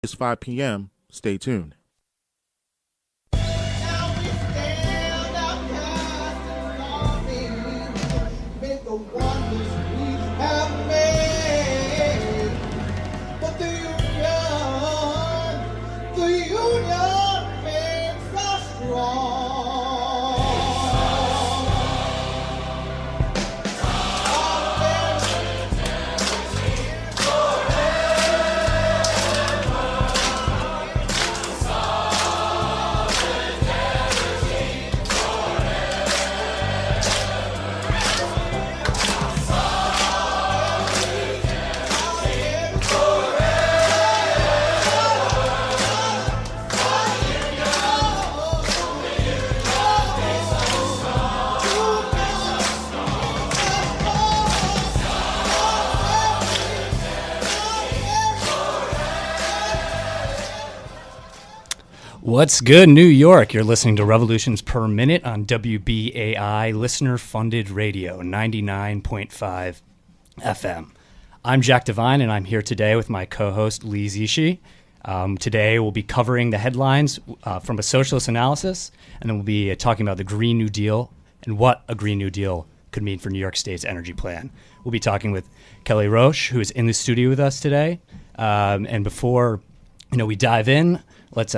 It's 5 p.m. Stay tuned. What's good, New York? You're listening to Revolutions Per Minute on WBAI listener-funded radio, 99.5 FM. I'm Jack Devine, and I'm here today with my co-host, Lee Zishi. Today, we'll be covering the headlines from a socialist analysis, and then we'll be talking about the Green New Deal and what a Green New Deal could mean for New York State's energy plan. We'll be talking with Kelly Roache, who is in the studio with us today. And before we dive in, let's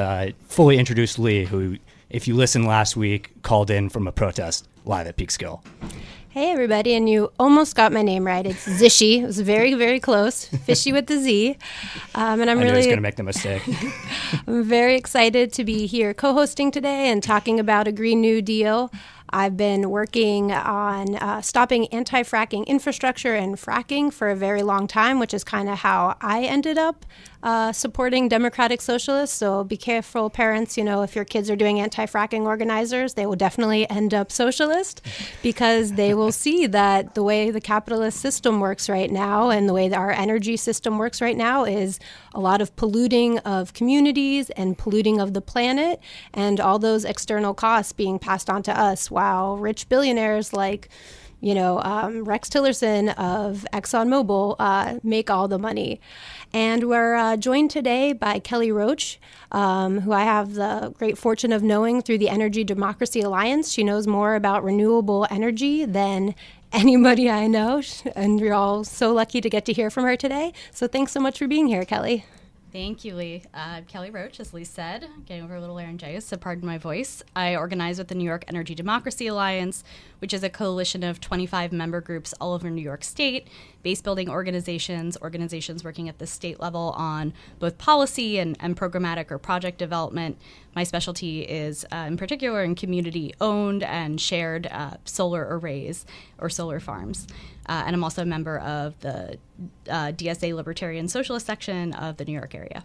fully introduce Lee, who, if you listened last week, called in from a protest live at Peekskill. Hey, everybody, and you almost got my name right. It's Zishi. It was very, very close. Fishy with the Z. And I knew I was going to make the mistake. I'm very excited to be here co-hosting today and talking about a Green New Deal. I've been working on stopping anti-fracking infrastructure and fracking for a very long time, which is kind of how I ended up supporting democratic socialists. So be careful, parents. If your kids are doing anti-fracking organizers, they will definitely end up socialist because they will see that the way the capitalist system works right now and the way that our energy system works right now is a lot of polluting of communities and polluting of the planet and all those external costs being passed on to us, while rich billionaires like Rex Tillerson of ExxonMobil make all the money. And we're joined today by Kelly Roache, who I have the great fortune of knowing through the Energy Democracy Alliance. She knows more about renewable energy than anybody I know, and we're all so lucky to get to hear from her today. So thanks so much for being here, Kelly. Thank you, Lee. Kelly Roache, as Lee said, getting over a little laryngitis, so pardon my voice. I organize with the New York Energy Democracy Alliance, which is a coalition of 25 member groups all over New York State, base-building organizations working at the state level on both policy and programmatic or project development. My specialty is, in particular, in community-owned and shared solar arrays or solar farms. And I'm also a member of the DSA Libertarian Socialist section of the New York area.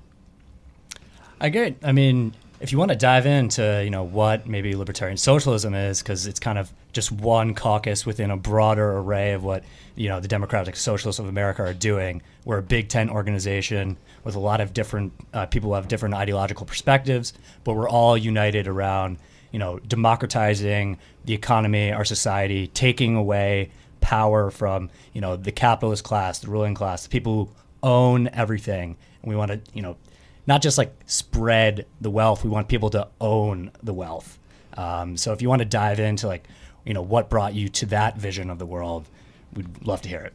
I get. I mean, if you want to dive into, what maybe libertarian socialism is, because it's kind of just one caucus within a broader array of what, the Democratic Socialists of America are doing. We're a Big Tent organization with a lot of different people who have different ideological perspectives, but we're all united around, democratizing the economy, our society, taking away power from, the capitalist class, the ruling class, the people who own everything. And we want to, not just like spread the wealth, we want people to own the wealth. So if you want to dive into what brought you to that vision of the world, we'd love to hear it.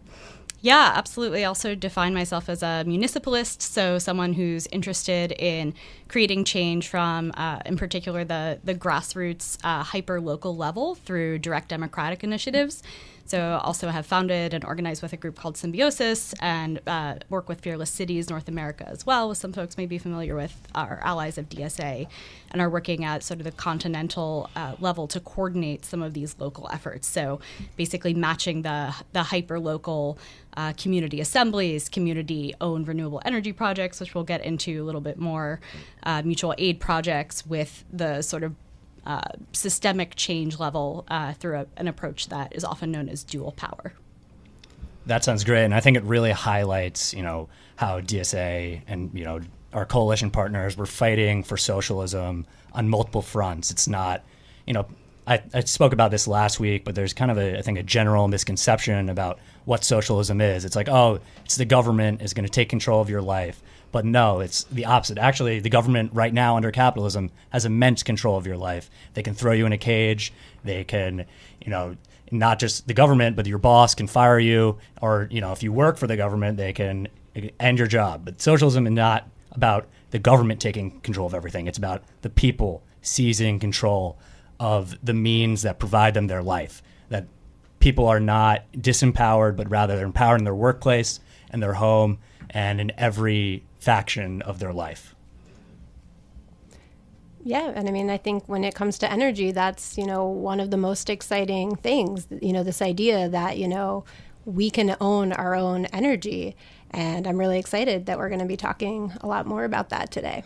Yeah, absolutely. I also define myself as a municipalist, so someone who's interested in creating change from, in particular, the grassroots, hyper-local level through direct democratic initiatives. So also have founded and organized with a group called Symbiosis and work with Fearless Cities North America as well, with some folks may be familiar with our allies of DSA, and are working at sort of the continental level to coordinate some of these local efforts. So basically matching the hyper-local community assemblies, community-owned renewable energy projects, which we'll get into a little bit more, mutual aid projects with the sort of systemic change level through an approach that is often known as dual power. That sounds great, and I think it really highlights, how DSA and, our coalition partners were fighting for socialism on multiple fronts. It's not, I spoke about this last week, but there's kind of I think a general misconception about what socialism is. It's like, oh, it's the government is going to take control of your life. But no, it's the opposite. Actually, the government right now under capitalism has immense control of your life. They can throw you in a cage. They can, not just the government, but your boss can fire you. Or, if you work for the government, they can end your job. But socialism is not about the government taking control of everything. It's about the people seizing control of the means that provide them their life. That people are not disempowered, but rather they're empowered in their workplace and their home and in every faction of their life. Yeah, and I mean, I think when it comes to energy, that's, one of the most exciting things, this idea that, we can own our own energy. And I'm really excited that we're going to be talking a lot more about that today.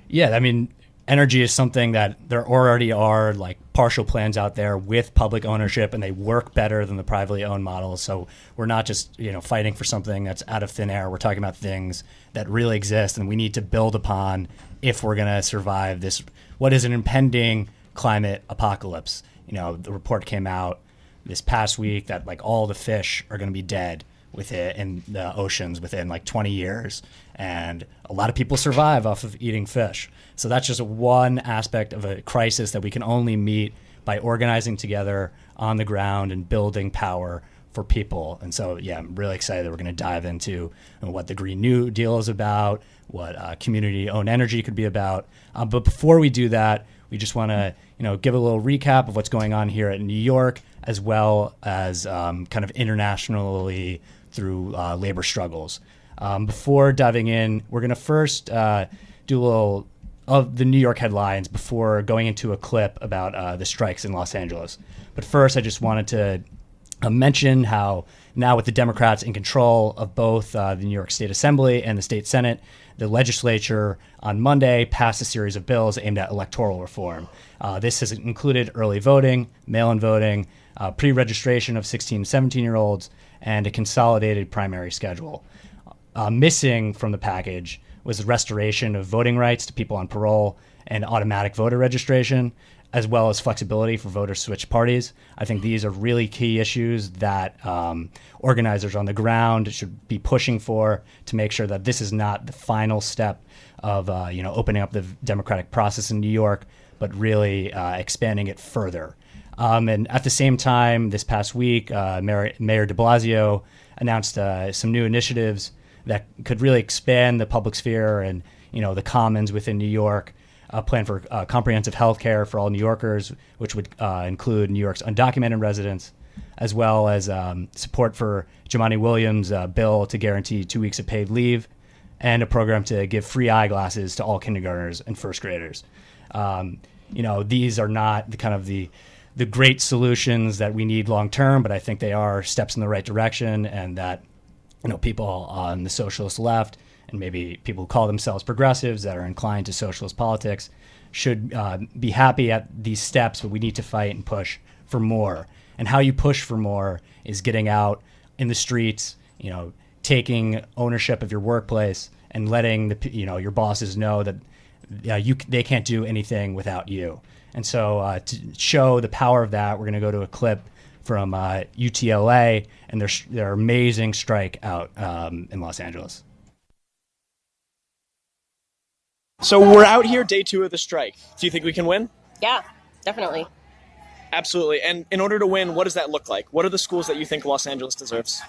Yeah, I mean, energy is something that there already are like partial plans out there with public ownership, and they work better than the privately owned models. So we're not just, fighting for something that's out of thin air. We're talking about things that really exist and we need to build upon if we're going to survive this, what is an impending climate apocalypse. The report came out this past week that like all the fish are going to be dead with it in the oceans within like 20 years. And a lot of people survive off of eating fish. So that's just one aspect of a crisis that we can only meet by organizing together on the ground and building power for people. And so, yeah, I'm really excited that we're going to dive into what the Green New Deal is about, what community-owned energy could be about. But before we do that, we just want to, give a little recap of what's going on here in New York, as well as kind of internationally through labor struggles. Before diving in, we're going to first do a little of the New York headlines before going into a clip about the strikes in Los Angeles. But first, I just wanted to mention how now with the Democrats in control of both the New York State Assembly and the State Senate, the legislature on Monday passed a series of bills aimed at electoral reform. This has included early voting, mail-in voting, pre-registration of 16 to 17-year-olds, and a consolidated primary schedule. Missing from the package was the restoration of voting rights to people on parole and automatic voter registration, as well as flexibility for voters to switch parties. I think these are really key issues that organizers on the ground should be pushing for to make sure that this is not the final step of opening up the democratic process in New York, but really expanding it further. And at the same time, this past week, Mayor de Blasio announced some new initiatives that could really expand the public sphere and the commons within New York. A plan for comprehensive health care for all New Yorkers, which would include New York's undocumented residents, as well as support for Jumaane Williams' bill to guarantee 2 weeks of paid leave, and a program to give free eyeglasses to all kindergartners and first graders. These are not the great solutions that we need long term, but I think they are steps in the right direction, and that people on the socialist left and maybe people who call themselves progressives that are inclined to socialist politics should be happy at these steps, but we need to fight and push for more. And how you push for more is getting out in the streets, taking ownership of your workplace and letting your bosses know that they can't do anything without you. And so to show the power of that, we're going to go to a clip from UTLA and their amazing strike out in Los Angeles. So we're out here, day 2 of the strike. Do you think we can win? Yeah, definitely. Absolutely. And in order to win, what does that look like? What are the schools that you think Los Angeles deserves?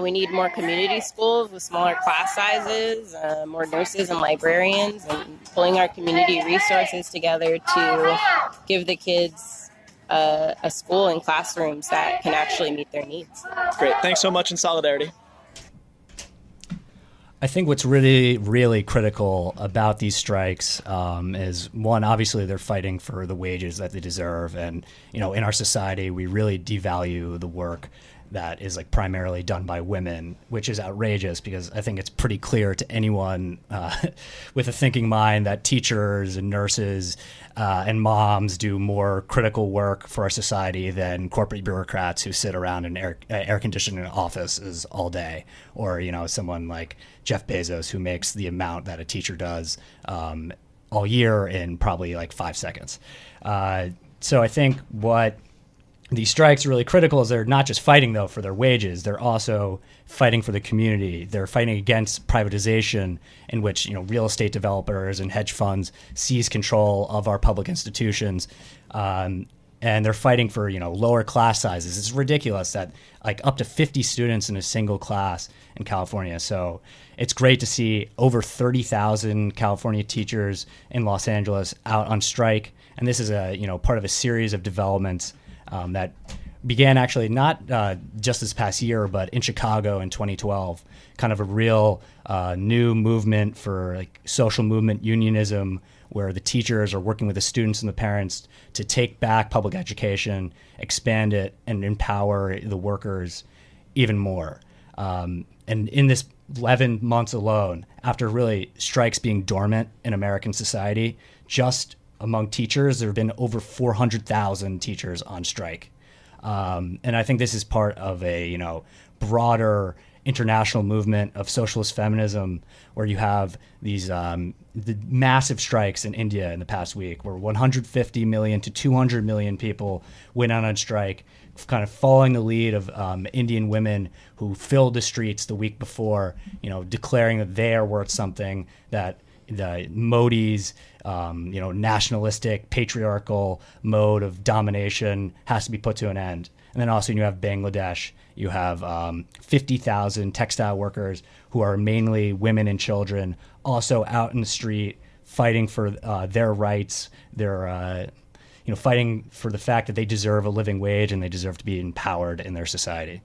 We need more community schools with smaller class sizes, more nurses and librarians, and pulling our community resources together to give the kids a school and classrooms that can actually meet their needs. Great. Thanks so much in solidarity. I think what's really, really critical about these strikes is, one, obviously they're fighting for the wages that they deserve. And, in our society, we really devalue the work that is primarily done by women, which is outrageous because I think it's pretty clear to anyone with a thinking mind that teachers and nurses and moms do more critical work for our society than corporate bureaucrats who sit around in air-conditioned offices all day, or someone like Jeff Bezos who makes the amount that a teacher does all year in probably 5 seconds. So I think what these strikes are really critical as they're not just fighting, though, for their wages. They're also fighting for the community. They're fighting against privatization, in which real estate developers and hedge funds seize control of our public institutions. And they're fighting for lower class sizes. It's ridiculous that up to 50 students in a single class in California. So it's great to see over 30,000 California teachers in Los Angeles out on strike. And this is a part of a series of developments that began actually not just this past year, but in Chicago in 2012, kind of a real new movement for social movement unionism, where the teachers are working with the students and the parents to take back public education, expand it, and empower the workers even more. And in this 11 months alone, after really strikes being dormant in American society, just among teachers, there have been over 400,000 teachers on strike. And I think this is part of a broader international movement of socialist feminism, where you have these the massive strikes in India in the past week, where 150 million to 200 million people went out on strike, kind of following the lead of Indian women who filled the streets the week before, declaring that they are worth something, that the Modi's nationalistic, patriarchal mode of domination has to be put to an end. And then also you have Bangladesh. You have 50,000 textile workers who are mainly women and children, also out in the street fighting for their rights. They're fighting for the fact that they deserve a living wage and they deserve to be empowered in their society.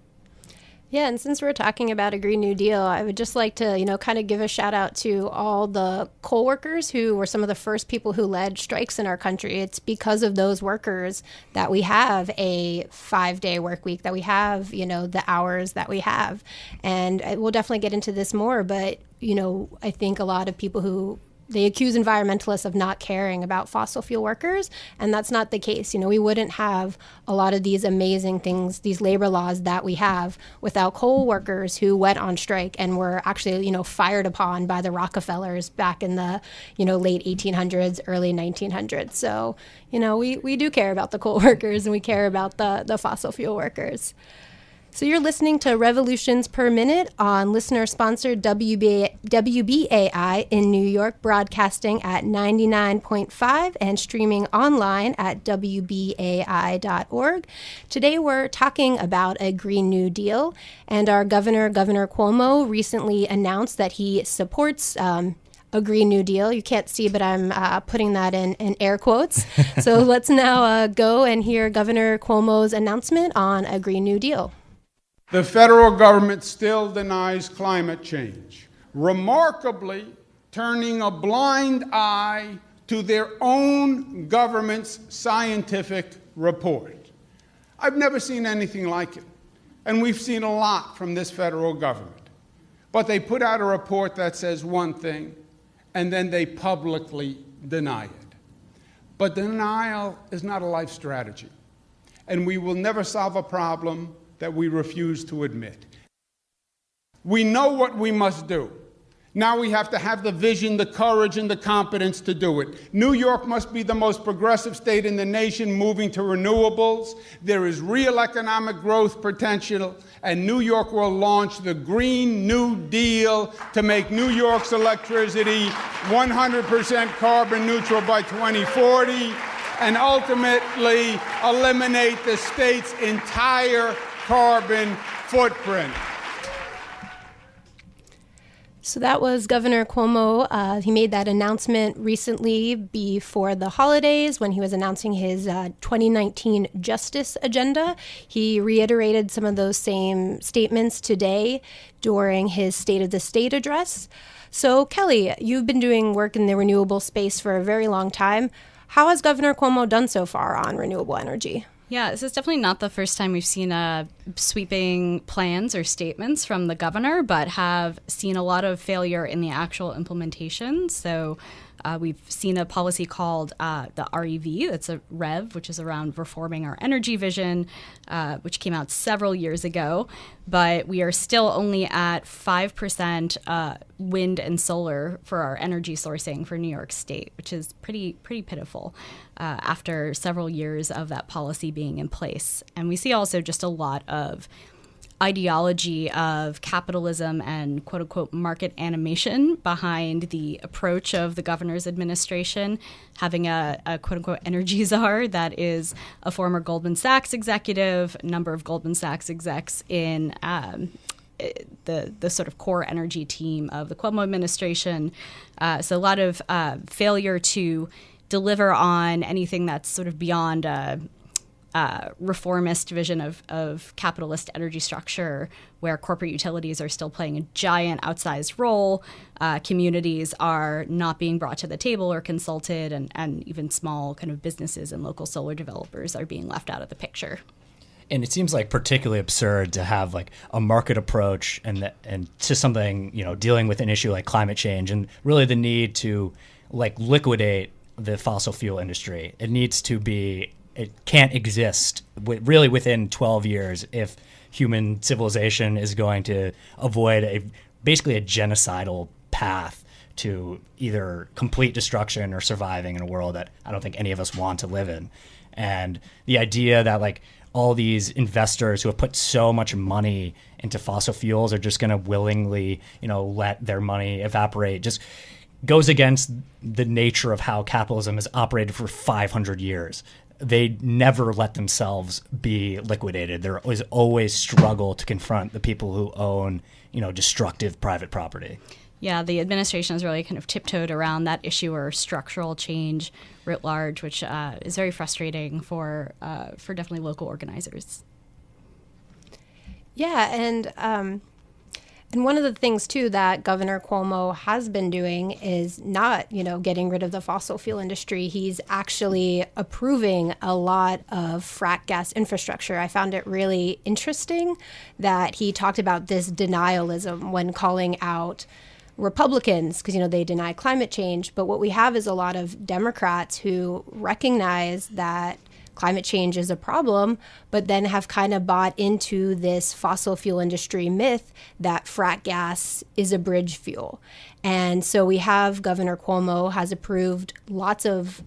Yeah, and since we're talking about a Green New Deal, I would just like to, kind of give a shout out to all the coal workers who were some of the first people who led strikes in our country. It's because of those workers that we have a 5-day work week, that we have, the hours that we have. And we'll definitely get into this more, but, I think a lot of people they accuse environmentalists of not caring about fossil fuel workers, and that's not the case. We wouldn't have a lot of these amazing things, these labor laws that we have, without coal workers who went on strike and were actually, fired upon by the Rockefellers back in the, late 1800s, early 1900s. So, we do care about the coal workers, and we care about the fossil fuel workers. So you're listening to Revolutions Per Minute on listener-sponsored WBAI in New York, broadcasting at 99.5 and streaming online at WBAI.org. Today we're talking about a Green New Deal, and our Governor Cuomo, recently announced that he supports a Green New Deal. You can't see, but I'm putting that in air quotes. So let's now go and hear Governor Cuomo's announcement on a Green New Deal. The federal government still denies climate change, remarkably turning a blind eye to their own government's scientific report. I've never seen anything like it, and we've seen a lot from this federal government. But they put out a report that says one thing, and then they publicly deny it. But denial is not a life strategy, and we will never solve a problem that we refuse to admit. We know what we must do. Now we have to have the vision, the courage, and the competence to do it. New York must be the most progressive state in the nation, moving to renewables. There is real economic growth potential, and New York will launch the Green New Deal to make New York's electricity 100% carbon neutral by 2040, and ultimately eliminate the state's entire carbon footprint. So that was Governor Cuomo. He made that announcement recently before the holidays when he was announcing his 2019 justice agenda. He reiterated some of those same statements today during his State of the State address. So Kelly, you've been doing work in the renewable space for a very long time. How has Governor Cuomo done so far on renewable energy? Yeah, this is definitely not the first time we've seen sweeping plans or statements from the governor, but have seen a lot of failure in the actual implementation. So We've seen a policy called the REV, that's a REV, which is around reforming our energy vision, which came out several years ago. But we are still only at 5% wind and solar for our energy sourcing for New York State, which is pretty pitiful after several years of that policy being in place. And we see also just a lot of ideology of capitalism and quote unquote market animation behind the approach of the governor's administration, having a quote unquote energy czar that is a former Goldman Sachs executive, a number of Goldman Sachs execs in the sort of core energy team of the Cuomo administration. So a lot of failure to deliver on anything that's sort of beyond reformist vision of capitalist energy structure, where corporate utilities are still playing a giant outsized role. Communities are not being brought to the table or consulted, and even small kind of businesses and local solar developers are being left out of the picture. And it seems like particularly absurd to have like a market approach and to something, dealing with an issue like climate change, and really the need to like liquidate the fossil fuel industry. It can't exist really within 12 years if human civilization is going to avoid basically a genocidal path to either complete destruction or surviving in a world that I don't think any of us want to live in. And the idea that like all these investors who have put so much money into fossil fuels are just going to willingly, let their money evaporate just goes against the nature of how capitalism has operated for 500 years. They never let themselves be liquidated. There is always struggle to confront the people who own, destructive private property. Yeah, the administration has really kind of tiptoed around that issue or structural change writ large, which is very frustrating for definitely local organizers. Yeah, and one of the things, too, that Governor Cuomo has been doing is not, getting rid of the fossil fuel industry. He's actually approving a lot of frack gas infrastructure. I found it really interesting that he talked about this denialism when calling out Republicans, because, they deny climate change. But what we have is a lot of Democrats who recognize that climate change is a problem, but then have kind of bought into this fossil fuel industry myth that frack gas is a bridge fuel. And so we have Governor Cuomo has approved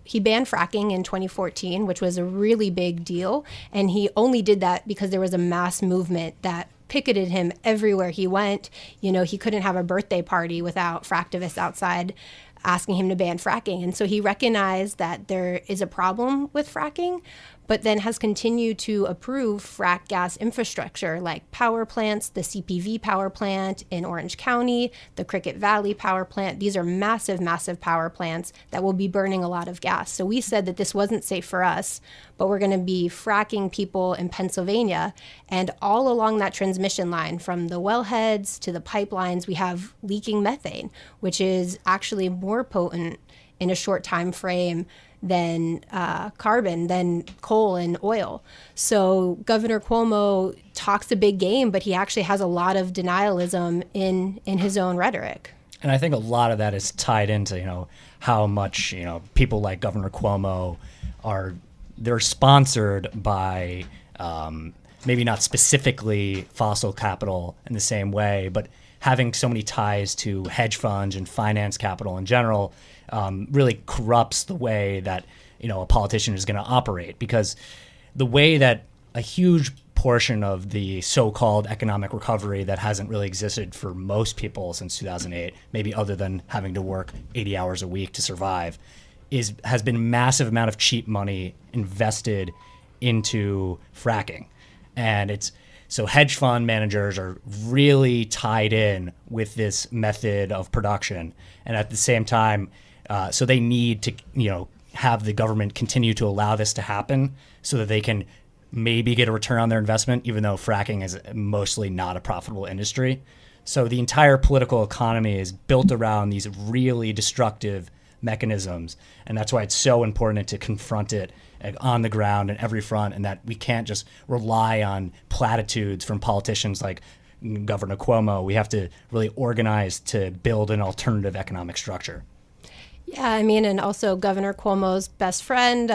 he banned fracking in 2014, which was a really big deal. And he only did that because there was a mass movement that picketed him everywhere he went. He couldn't have a birthday party without fracktivists outside asking him to ban fracking. And so he recognized that there is a problem with fracking, but then has continued to approve frack gas infrastructure like power plants, the CPV power plant in Orange County, the Cricket Valley power plant. These are massive, massive power plants that will be burning a lot of gas. So we said that this wasn't safe for us, but we're going to be fracking people in Pennsylvania. And all along that transmission line, from the wellheads to the pipelines, we have leaking methane, which is actually more potent in a short time frame than carbon, than coal and oil. So Governor Cuomo talks a big game, but he actually has a lot of denialism in his own rhetoric. And I think a lot of that is tied into, how much, people like Governor Cuomo they're sponsored by maybe not specifically fossil capital in the same way, but having so many ties to hedge funds and finance capital in general really corrupts the way that a politician is going to operate, because the way that a huge portion of the so-called economic recovery that hasn't really existed for most people since 2008, maybe other than having to work 80 hours a week to survive, has been a massive amount of cheap money invested into fracking. And so hedge fund managers are really tied in with this method of production. And at the same time, so they need to, have the government continue to allow this to happen so that they can maybe get a return on their investment, even though fracking is mostly not a profitable industry. So the entire political economy is built around these really destructive mechanisms. And that's why it's so important to confront it on the ground and every front, and that we can't just rely on platitudes from politicians like Governor Cuomo. We have to really organize to build an alternative economic structure. Yeah, I mean, and also Governor Cuomo's best friend,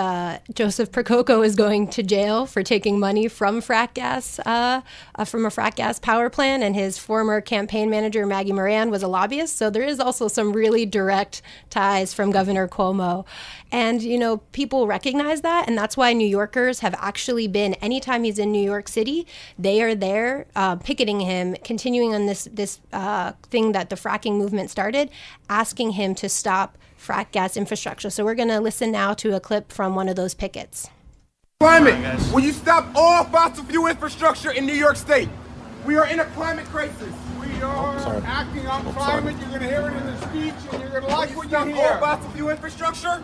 Joseph Prococo, is going to jail for taking money from frack gas, from a frack gas power plant, and his former campaign manager, Maggie Moran, was a lobbyist. So there is also some really direct ties from Governor Cuomo. And, you know, people recognize that, and that's why New Yorkers have actually been, anytime he's in New York City, they are there picketing him, continuing on this thing that the fracking movement started, asking him to stop frack gas infrastructure. So we're going to listen now to a clip from one of those pickets. Climate, will you stop all fossil fuel infrastructure in New York State? We are in a climate crisis. We are acting on climate. You're going to hear it in the speech, and you're going to like what you Stop hear. all fossil fuel infrastructure?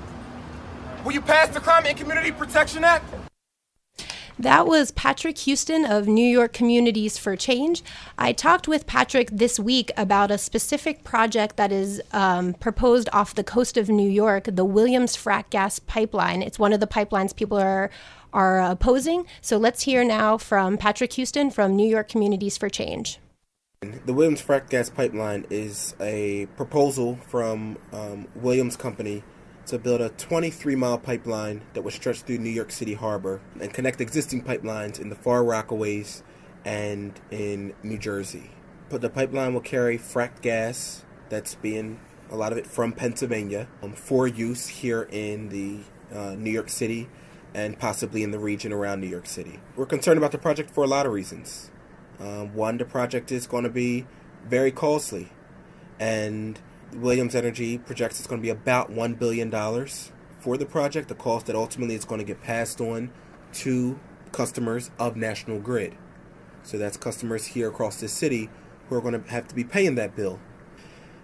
Will you pass the Climate and Community Protection Act? That was Patrick Houston of New York Communities for Change. I talked with Patrick this week about a specific project that is proposed off the coast of New York, the Williams Fracked Gas Pipeline. It's one of the pipelines people are opposing. So let's hear now from Patrick Houston from New York Communities for Change. The Williams Fracked Gas Pipeline is a proposal from Williams Company to build a 23-mile pipeline that would stretch through New York City Harbor and connect existing pipelines in the Far Rockaways and in New Jersey. But the pipeline will carry fracked gas that's being, a lot of it from Pennsylvania, for use here in the New York City and possibly in the region around New York City. We're concerned about the project for a lot of reasons. One, the project is going to be very costly, and Williams Energy projects it's going to be about $1 billion for the project, the cost that ultimately is going to get passed on to customers of National Grid. So that's customers here across this city who are going to have to be paying that bill.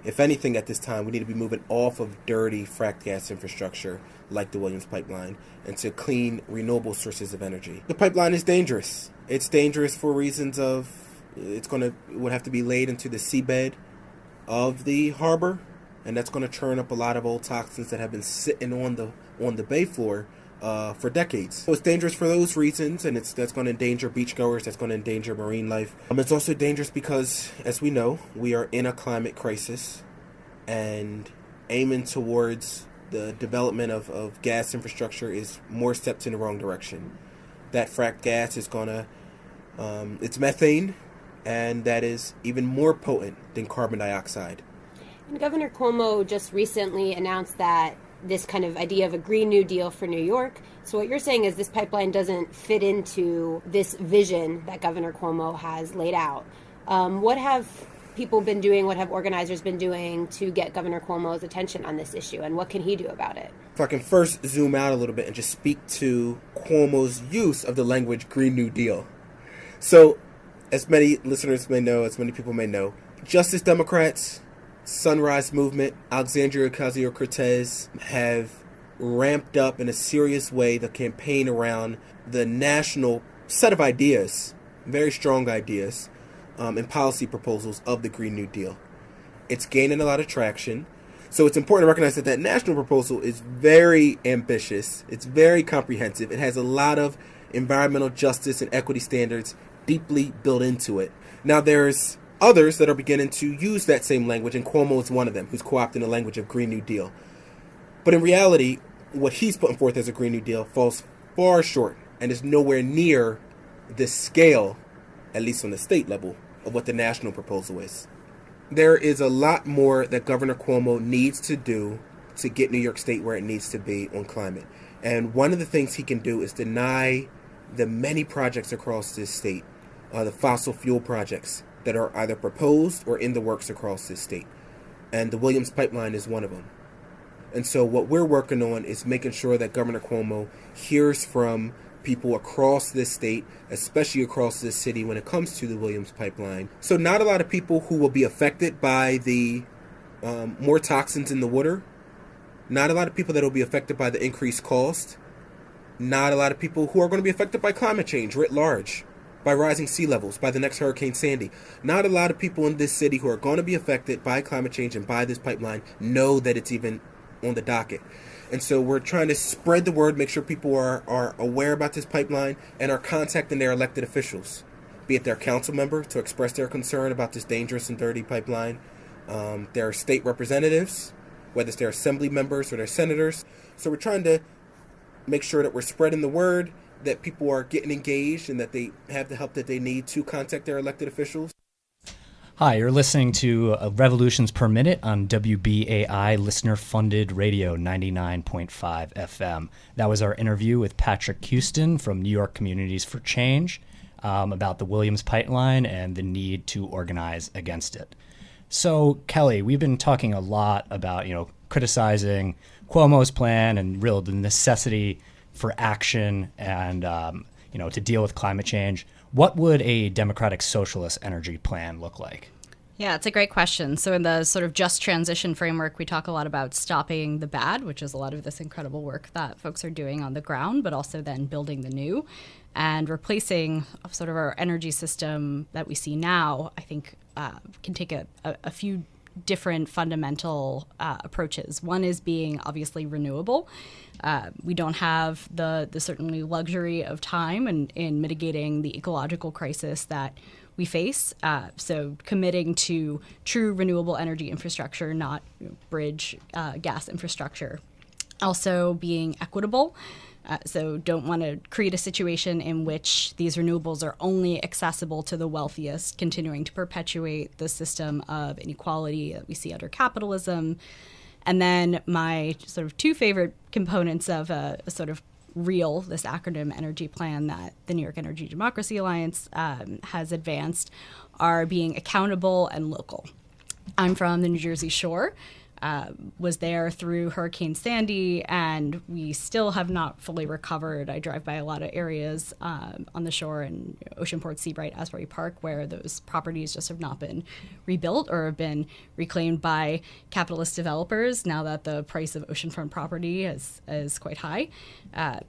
If anything, at this time, we need to be moving off of dirty fracked gas infrastructure like the Williams Pipeline and to clean, renewable sources of energy. The pipeline is dangerous. It's dangerous for reasons of it would have to be laid into the seabed of the harbor, and that's going to churn up a lot of old toxins that have been sitting on the bay floor for decades. So it's dangerous for those reasons, and that's going to endanger beachgoers, that's going to endanger marine life. It's also dangerous because, as we know, we are in a climate crisis, and aiming towards the development of gas infrastructure is more steps in the wrong direction. That fracked gas is going to, it's methane, and that is even more potent than carbon dioxide. And Governor Cuomo just recently announced that this kind of idea of a Green New Deal for New York. So what you're saying is this pipeline doesn't fit into this vision that Governor Cuomo has laid out. What have people been doing, what have organizers been doing to get Governor Cuomo's attention on this issue, and what can he do about it? If I can first zoom out a little bit and just speak to Cuomo's use of the language Green New Deal. So, as many listeners may know, as many people may know, Justice Democrats, Sunrise Movement, Alexandria Ocasio-Cortez have ramped up in a serious way the campaign around the national set of ideas, very strong ideas, and policy proposals of the Green New Deal. It's gaining a lot of traction. So it's important to recognize that that national proposal is very ambitious. It's very comprehensive. It has a lot of environmental justice and equity standards deeply built into it. Now there's others that are beginning to use that same language, and Cuomo is one of them, who's co-opting the language of Green New Deal. But in reality, what he's putting forth as a Green New Deal falls far short and is nowhere near the scale, at least on the state level, of what the national proposal is. There is a lot more that Governor Cuomo needs to do to get New York State where it needs to be on climate. And one of the things he can do is deny the many projects across this state, the fossil fuel projects that are either proposed or in the works across this state. And the Williams Pipeline is one of them. And so what we're working on is making sure that Governor Cuomo hears from people across this state, especially across this city, when it comes to the Williams Pipeline. So not a lot of people who will be affected by the more toxins in the water. Not a lot of people that will be affected by the increased cost. Not a lot of people who are going to be affected by climate change writ large, by rising sea levels, by the next Hurricane Sandy. Not a lot of people in this city who are going to be affected by climate change and by this pipeline know that it's even on the docket. And so we're trying to spread the word, make sure people are aware about this pipeline and are contacting their elected officials, be it their council member to express their concern about this dangerous and dirty pipeline, their state representatives, whether it's their assembly members or their senators. So we're trying to make sure that we're spreading the word, that people are getting engaged, and that they have the help that they need to contact their elected officials. Hi, you're listening to Revolutions Per Minute on WBAI listener-funded radio 99.5 FM. That was our interview with Patrick Houston from New York Communities for Change about the Williams Pipeline and the need to organize against it. So, Kelly, we've been talking a lot about, criticizing Cuomo's plan and really the necessity for action and, to deal with climate change. What would a democratic socialist energy plan look like? Yeah, it's a great question. So in the sort of just transition framework, we talk a lot about stopping the bad, which is a lot of this incredible work that folks are doing on the ground, but also then building the new and replacing sort of our energy system that we see now, I think can take a few different fundamental approaches. One is being obviously renewable. We don't have the certainly luxury of time in mitigating the ecological crisis that we face. So committing to true renewable energy infrastructure, not bridge gas infrastructure. Also being equitable. So don't want to create a situation in which these renewables are only accessible to the wealthiest, continuing to perpetuate the system of inequality that we see under capitalism. And then my sort of two favorite components of a sort of REAL, this acronym energy plan that the New York Energy Democracy Alliance has advanced, are being accountable and local. I'm from the New Jersey Shore. Was there through Hurricane Sandy, and we still have not fully recovered. I drive by a lot of areas on the shore in Oceanport, Seabright, Asbury Park, where those properties just have not been rebuilt or have been reclaimed by capitalist developers now that the price of oceanfront property is quite high.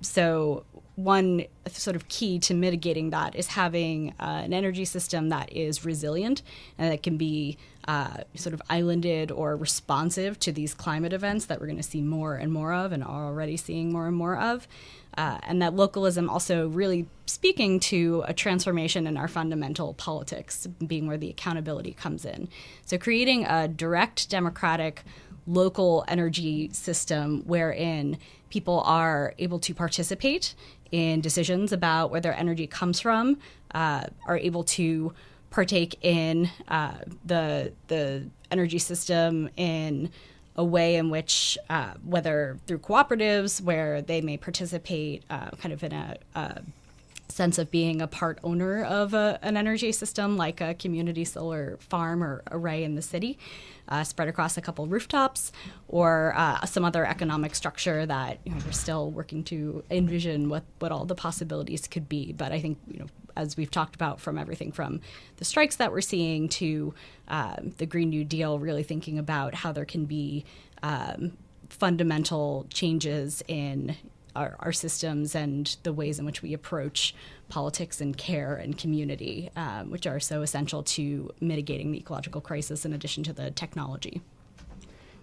So one sort of key to mitigating that is having an energy system that is resilient and that can be sort of islanded or responsive to these climate events that we're going to see more and more of and are already seeing more and more of. And that localism also really speaking to a transformation in our fundamental politics, being where the accountability comes in. So creating a direct democratic local energy system wherein people are able to participate in decisions about where their energy comes from, are able to partake in the energy system in a way in which, whether through cooperatives where they may participate kind of in a sense of being a part owner of an energy system like a community solar farm or array in the city, spread across a couple rooftops, or some other economic structure that we're still working to envision what all the possibilities could be. But I think as we've talked about, from everything from the strikes that we're seeing to the Green New Deal, really thinking about how there can be fundamental changes in our systems and the ways in which we approach politics and care and community, which are so essential to mitigating the ecological crisis in addition to the technology.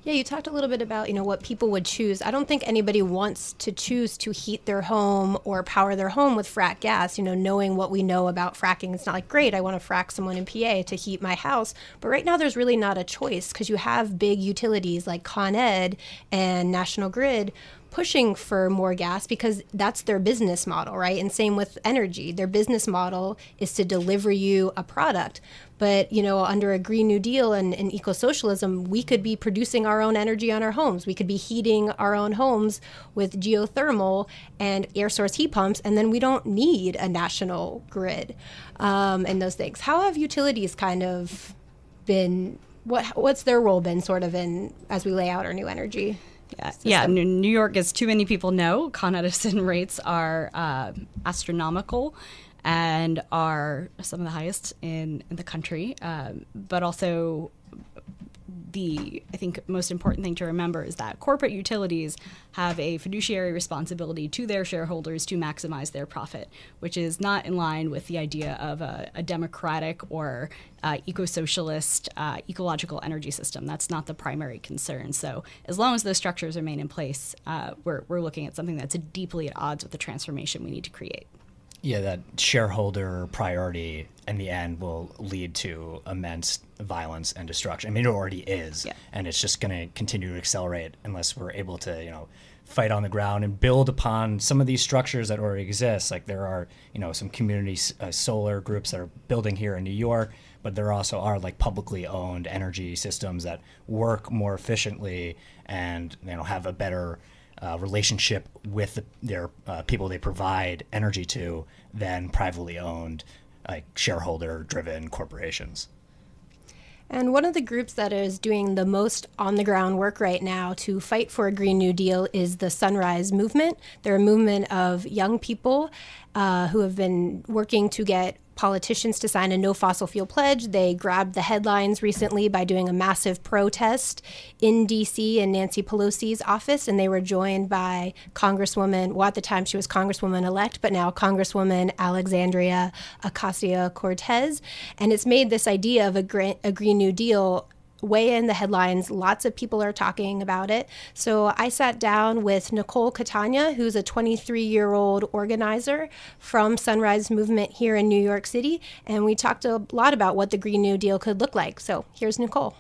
Yeah, you talked a little bit about, what people would choose. I don't think anybody wants to choose to heat their home or power their home with frack gas, knowing what we know about fracking. It's not like, great, I want to frack someone in PA to heat my house. But right now there's really not a choice because you have big utilities like Con Ed and National Grid pushing for more gas because that's their business model, right? And same with energy. Their business model is to deliver you a product. But, under a Green New Deal and Ecosocialism, we could be producing our own energy on our homes. We could be heating our own homes with geothermal and air source heat pumps, and then we don't need a national grid and those things. How have utilities kind of been, what's their role been sort of in as we lay out our new energy? Yeah, New York, as too many people know, Con Edison rates are astronomical and are some of the highest in the country. But also I think most important thing to remember is that corporate utilities have a fiduciary responsibility to their shareholders to maximize their profit, which is not in line with the idea of a democratic or eco-socialist ecological energy system. That's not the primary concern. So as long as those structures remain in place, we're looking at something that's deeply at odds with the transformation we need to create. Yeah, that shareholder priority in the end will lead to immense violence and destruction. I mean, it already is, and it's just going to continue to accelerate unless we're able to, fight on the ground and build upon some of these structures that already exist. Like there are, some community solar groups that are building here in New York, but there also are like publicly owned energy systems that work more efficiently and, have a better relationship with their people they provide energy to than privately owned, like shareholder-driven corporations. And one of the groups that is doing the most on-the-ground work right now to fight for a Green New Deal is the Sunrise Movement. They're a movement of young people who have been working to get politicians to sign a no fossil fuel pledge. They grabbed the headlines recently by doing a massive protest in D.C. in Nancy Pelosi's office, and they were joined by Congresswoman, well, at the time she was Congresswoman-elect, but now Congresswoman Alexandria Ocasio-Cortez. And it's made this idea of a Green New Deal way in the headlines. Lots of people are talking about it. So I sat down with Nicole Catania, who's a 23-year-old organizer from Sunrise Movement here in New York City, and we talked a lot about what the Green New Deal could look like. So here's Nicole.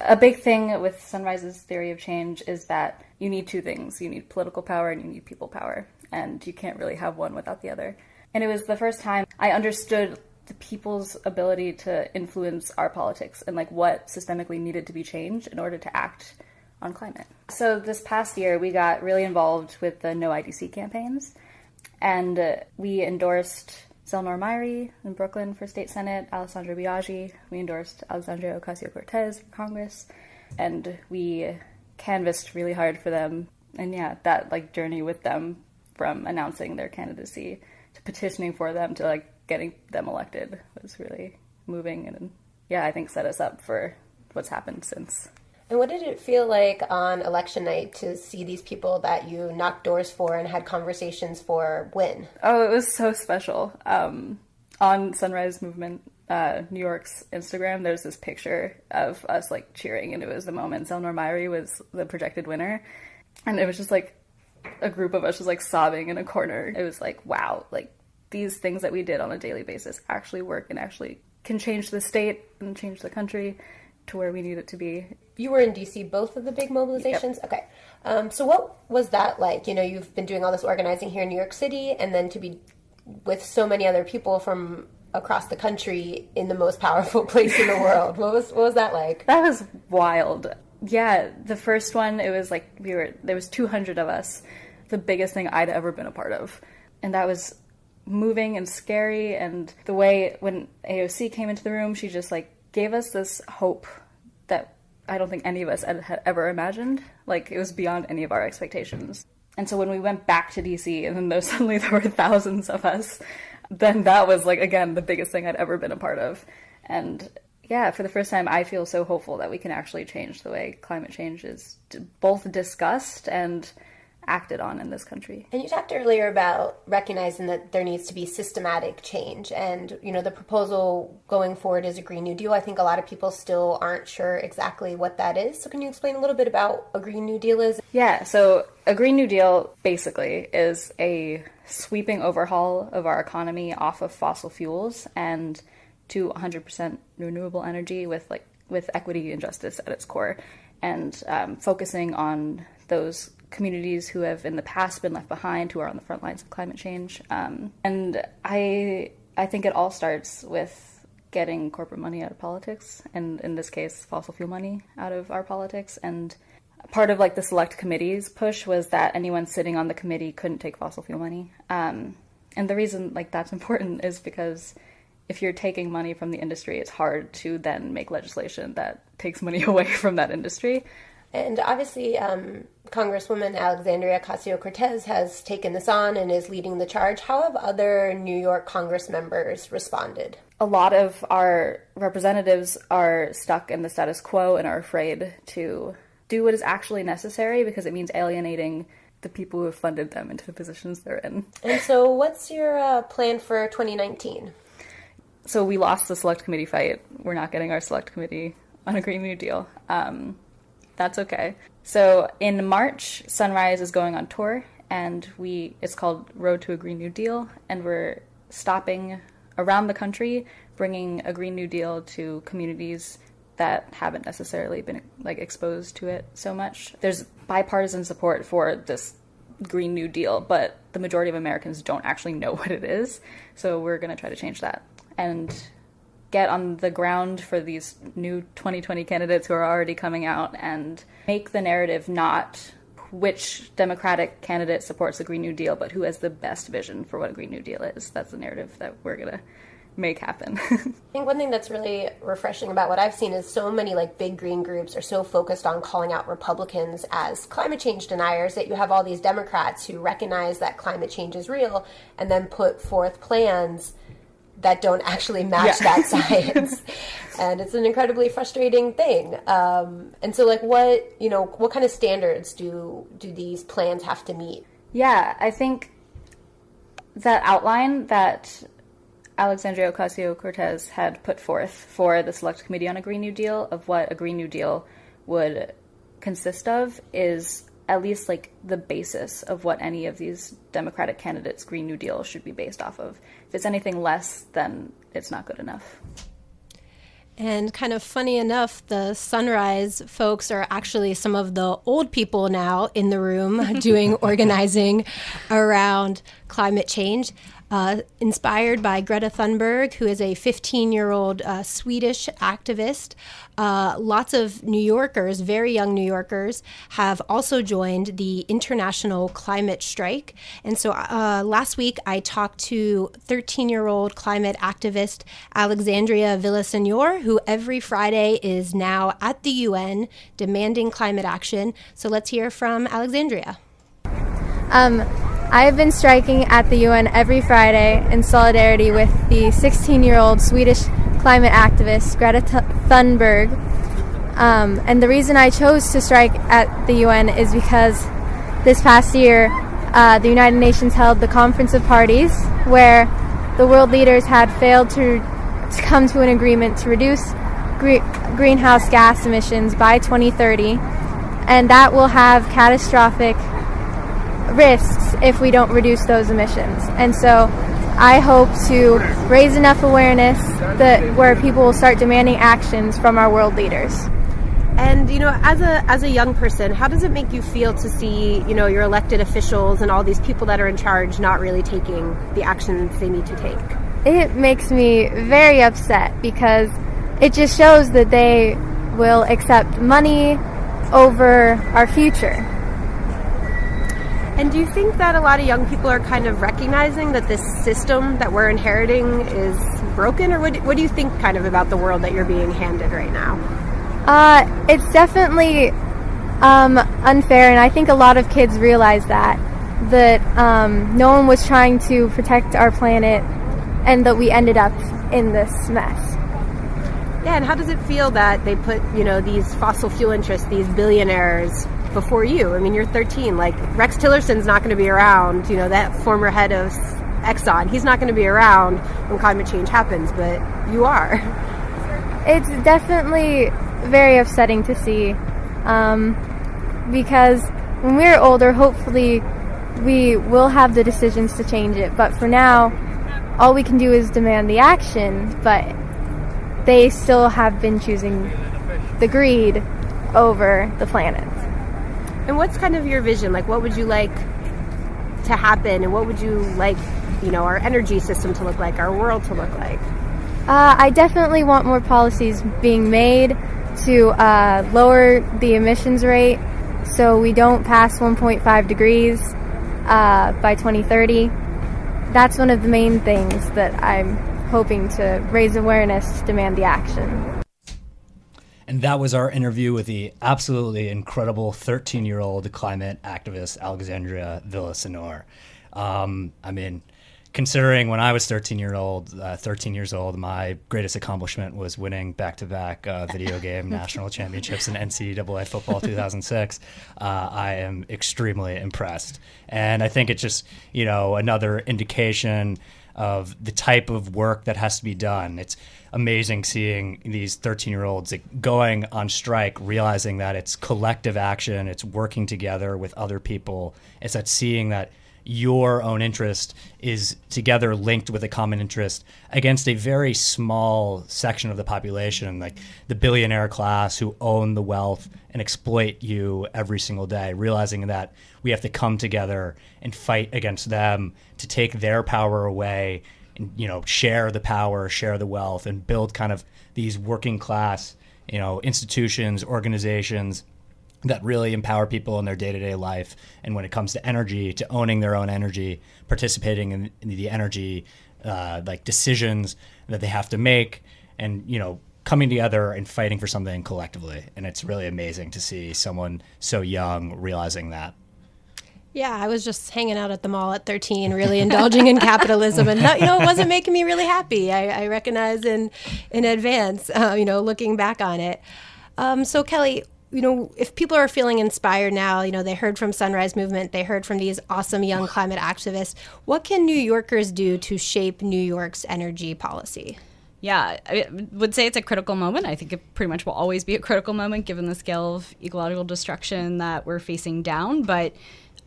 A big thing with Sunrise's theory of change is that you need two things. You need political power and you need people power, and you can't really have one without the other. And it was the first time I understood the people's ability to influence our politics and like what systemically needed to be changed in order to act on climate. So this past year, we got really involved with the No IDC campaigns, and we endorsed Zelnor Myrie in Brooklyn for state senate, Alessandra Biaggi. We endorsed Alexandria Ocasio-Cortez for Congress, and we canvassed really hard for them. And yeah, that like journey with them from announcing their candidacy to petitioning for them to like getting them elected was really moving, and yeah, I think set us up for what's happened since. And what did it feel like on election night to see these people that you knocked doors for and had conversations for win? Oh, it was so special. On Sunrise Movement New York's Instagram, there's this picture of us like cheering, and it was the moment Zelnor Myrie was the projected winner, and it was just like a group of us just like sobbing in a corner. It was like, wow, like these things that we did on a daily basis actually work and actually can change the state and change the country to where we need it to be. You were in D.C. both of the big mobilizations? Yep. Okay. So what was that like? You've been doing all this organizing here in New York City, and then to be with so many other people from across the country in the most powerful place in the world. What was that like? That was wild. Yeah, the first one, it was like there was 200 of us, the biggest thing I'd ever been a part of. And that was moving and scary, and the way when AOC came into the room, she just like gave us this hope that I don't think any of us had ever imagined. Like it was beyond any of our expectations. And so when we went back to DC and then suddenly there were thousands of us, then that was like, again, the biggest thing I'd ever been a part of. And yeah, for the first time, I feel so hopeful that we can actually change the way climate change is both discussed and acted on in this country. And you talked earlier about recognizing that there needs to be systematic change, and the proposal going forward is a Green New Deal. I think a lot of people still aren't sure exactly what that is. So can you explain a little bit about a Green New Deal is? Yeah, so a Green New Deal basically is a sweeping overhaul of our economy off of fossil fuels and to 100% renewable energy with equity and justice at its core, and focusing on those communities who have in the past been left behind, who are on the front lines of climate change. And I think it all starts with getting corporate money out of politics, and in this case, fossil fuel money out of our politics. And part of like the select committee's push was that anyone sitting on the committee couldn't take fossil fuel money. And the reason like that's important is because if you're taking money from the industry, it's hard to then make legislation that takes money away from that industry. And obviously, Congresswoman Alexandria Ocasio-Cortez has taken this on and is leading the charge. How have other New York Congress members responded? A lot of our representatives are stuck in the status quo and are afraid to do what is actually necessary because it means alienating the people who have funded them into the positions they're in. And so what's your plan for 2019? So we lost the select committee fight. We're not getting our select committee on a Green New Deal. That's okay. So in March, Sunrise is going on tour, and it's called Road to a Green New Deal, and we're stopping around the country, bringing a Green New Deal to communities that haven't necessarily been exposed to it so much. There's bipartisan support for this Green New Deal, but the majority of Americans don't actually know what it is. So we're going to try to change that and get on the ground for these new 2020 candidates who are already coming out and make the narrative not which Democratic candidate supports the Green New Deal, but who has the best vision for what a Green New Deal is. That's the narrative that we're going to make happen. I think one thing that's really refreshing about what I've seen is so many big green groups are so focused on calling out Republicans as climate change deniers that you have all these Democrats who recognize that climate change is real and then put forth plans that don't actually match that science. And it's an incredibly frustrating thing. And so what kind of standards do these plans have to meet? Yeah, I think that outline that Alexandria Ocasio-Cortez had put forth for the Select Committee on a Green New Deal of what a Green New Deal would consist of is at least the basis of what any of these Democratic candidates' Green New Deal should be based off of. If it's anything less, then it's not good enough. And kind of funny enough, the Sunrise folks are actually some of the old people now in the room doing organizing around climate change. Inspired by Greta Thunberg, who is a 15-year-old Swedish activist. Lots of New Yorkers, very young New Yorkers, have also joined the International Climate Strike. And so last week I talked to 13-year-old climate activist Alexandria Villaseñor, who every Friday is now at the UN demanding climate action. So let's hear from Alexandria. I have been striking at the UN every Friday in solidarity with the 16-year-old Swedish climate activist Greta Thunberg. And the reason I chose to strike at the UN is because this past year, the United Nations held the Conference of Parties, where the world leaders had failed to come to an agreement to reduce greenhouse gas emissions by 2030. And that will have catastrophic risks if we don't reduce those emissions. And so I hope to raise enough awareness where people will start demanding actions from our world leaders. And, as a young person, how does it make you feel to see, your elected officials and all these people that are in charge not really taking the actions they need to take? It makes me very upset because it just shows that they will accept money over our future. And do you think that a lot of young people are kind of recognizing that this system that we're inheriting is broken? Or what do you think kind of about the world that you're being handed right now? It's definitely unfair, and I think a lot of kids realize that no one was trying to protect our planet and that we ended up in this mess. Yeah, and how does it feel that they put, these fossil fuel interests, these billionaires before you? I mean, you're 13. Rex Tillerson's not going to be around, that former head of Exxon. He's not going to be around when climate change happens, but you are. It's definitely very upsetting to see because when we're older, hopefully we will have the decisions to change it. But for now, all we can do is demand the action, but they still have been choosing the greed over the planet. And what's kind of your vision? What would you like to happen, and what would you like, our energy system to look like, our world to look like? I definitely want more policies being made to lower the emissions rate so we don't pass 1.5 degrees by 2030. That's one of the main things that I'm hoping to raise awareness to demand the action. And that was our interview with the absolutely incredible 13-year-old climate activist Alexandria Villaseñor. Considering when I was 13 years old, my greatest accomplishment was winning back-to-back video game national championships in NCAA football 2006. I am extremely impressed. And I think it's just, another indication of the type of work that has to be done. It's amazing seeing these 13-year-olds going on strike, realizing that it's collective action, it's working together with other people. It's that seeing that your own interest is together linked with a common interest against a very small section of the population, like the billionaire class who own the wealth and exploit you every single day, realizing that we have to come together and fight against them to take their power away and, share the power, share the wealth, and build kind of these working class, institutions, organizations that really empower people in their day-to-day life. And when it comes to energy, to owning their own energy, participating in the energy decisions that they have to make, and coming together and fighting for something collectively. And it's really amazing to see someone so young realizing that. Yeah, I was just hanging out at the mall at 13, really indulging in capitalism, and it wasn't making me really happy. I recognize in advance, looking back on it. So Kelly, if people are feeling inspired now, they heard from Sunrise Movement, they heard from these awesome young climate activists, what can New Yorkers do to shape New York's energy policy? Yeah, I would say it's a critical moment. I think it pretty much will always be a critical moment given the scale of ecological destruction that we're facing down. But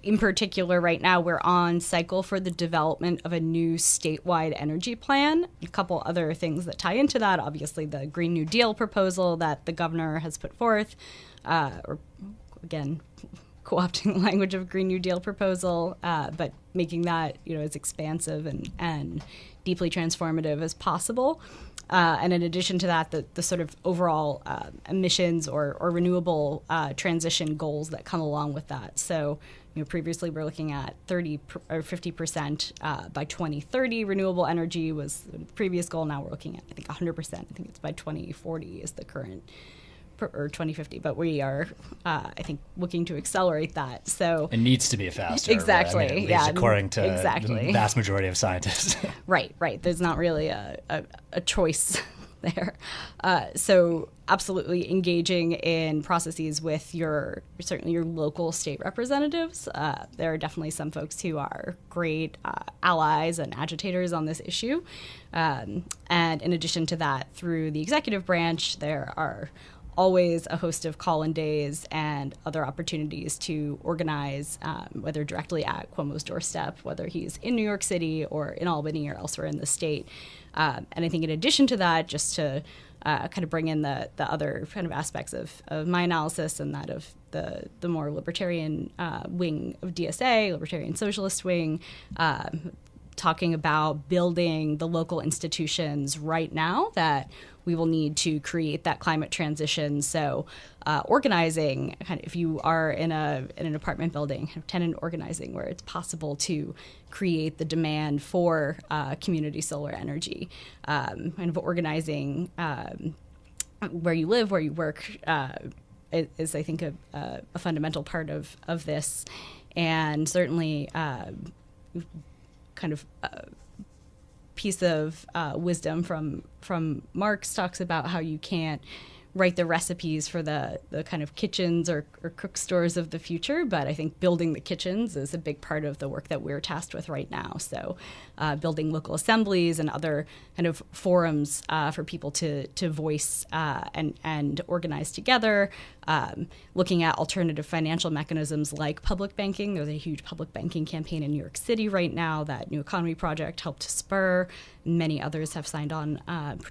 in particular, right now, we're on cycle for the development of a new statewide energy plan. A couple other things that tie into that, obviously the Green New Deal proposal that the governor has put forth, or again, co-opting the language of Green New Deal proposal, but making that as expansive and deeply transformative as possible. And in addition to that, the sort of overall emissions or renewable transition goals that come along with that. So, previously we're looking at 30 or 50% by 2030. Renewable energy was the previous goal. Now we're looking at, I think, 100%. I think it's by 2040 is the current, or 2050. But we are, I think, looking to accelerate that. So it needs to be faster. Exactly. At least according to exactly. the vast majority of scientists. Right. There's not really a choice there. So absolutely engaging in processes with certainly your local state representatives. There are definitely some folks who are great allies and agitators on this issue. And in addition to that, through the executive branch, there are always a host of call-in days and other opportunities to organize, whether directly at Cuomo's doorstep, whether he's in New York City or in Albany or elsewhere in the state. And I think in addition to that, just to kind of bring in the other kind of aspects of my analysis and that of the more libertarian wing of DSA, Libertarian Socialist wing, talking about building the local institutions right now that we will need to create that climate transition. So organizing, kind of, if you are in an apartment building, tenant organizing where it's possible to create the demand for community solar energy, kind of organizing where you live, where you work, is I think a fundamental part of this, and certainly kind of piece of wisdom from Marx talks about how you can't write the recipes for the kind of kitchens or cook stores of the future, but I think building the kitchens is a big part of the work that we're tasked with right now. So building local assemblies and other kind of forums for people to voice and organize together, looking at alternative financial mechanisms like public banking. There's a huge public banking campaign in New York City right now that New Economy Project helped to spur. Many others have signed on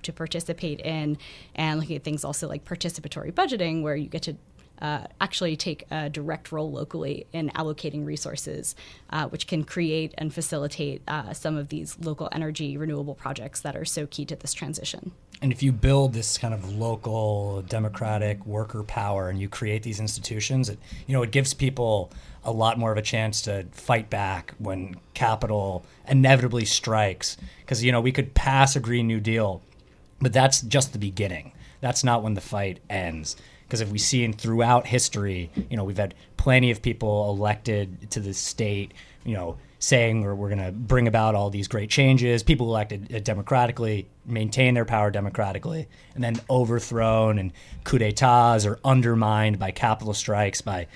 to participate in, and looking at things also like participatory budgeting, where you get to actually take a direct role locally in allocating resources, which can create and facilitate some of these local energy renewable projects that are so key to this transition. And if you build this kind of local democratic worker power and you create these institutions, it gives people a lot more of a chance to fight back when capital inevitably strikes. Because, we could pass a Green New Deal, but that's just the beginning. That's not when the fight ends. Because if we've seen throughout history, we've had plenty of people elected to the state, saying we're going to bring about all these great changes. People elected democratically, maintain their power democratically, and then overthrown and coup d'etats or undermined by capital strikes, by,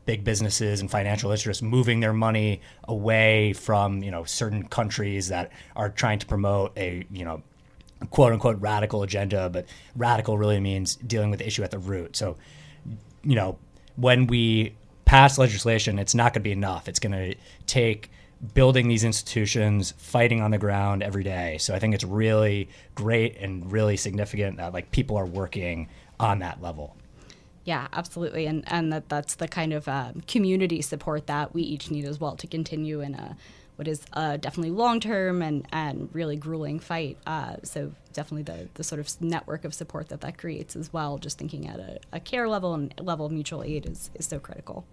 big businesses and financial interests moving their money away from, certain countries that are trying to promote a, quote unquote radical agenda, but radical really means dealing with the issue at the root. So, when we pass legislation, it's not going to be enough. It's going to take building these institutions, fighting on the ground every day. So I think it's really great and really significant that people are working on that level. Yeah, absolutely. And that's the kind of community support that we each need as well to continue in what is definitely long-term and really grueling fight. So definitely the sort of network of support that creates as well, just thinking at a care level and level of mutual aid is so critical.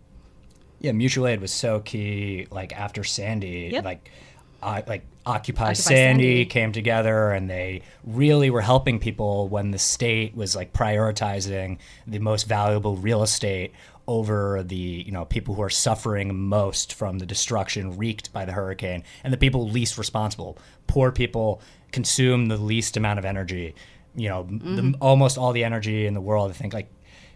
Yeah, mutual aid was so key, after Sandy, Yep. Occupy Sandy came together, and they really were helping people when the state was prioritizing the most valuable real estate over the people who are suffering most from the destruction wreaked by the hurricane, and the people least responsible. Poor people consume the least amount of energy. Almost all the energy in the world. I think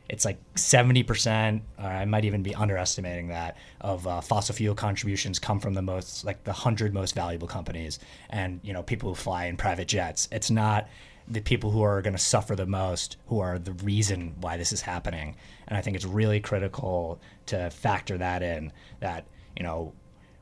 it's 70%, or I might even be underestimating that, of fossil fuel contributions come from the 100 most valuable companies and, people who fly in private jets. It's not the people who are going to suffer the most who are the reason why this is happening. And I think it's really critical to factor that in, that,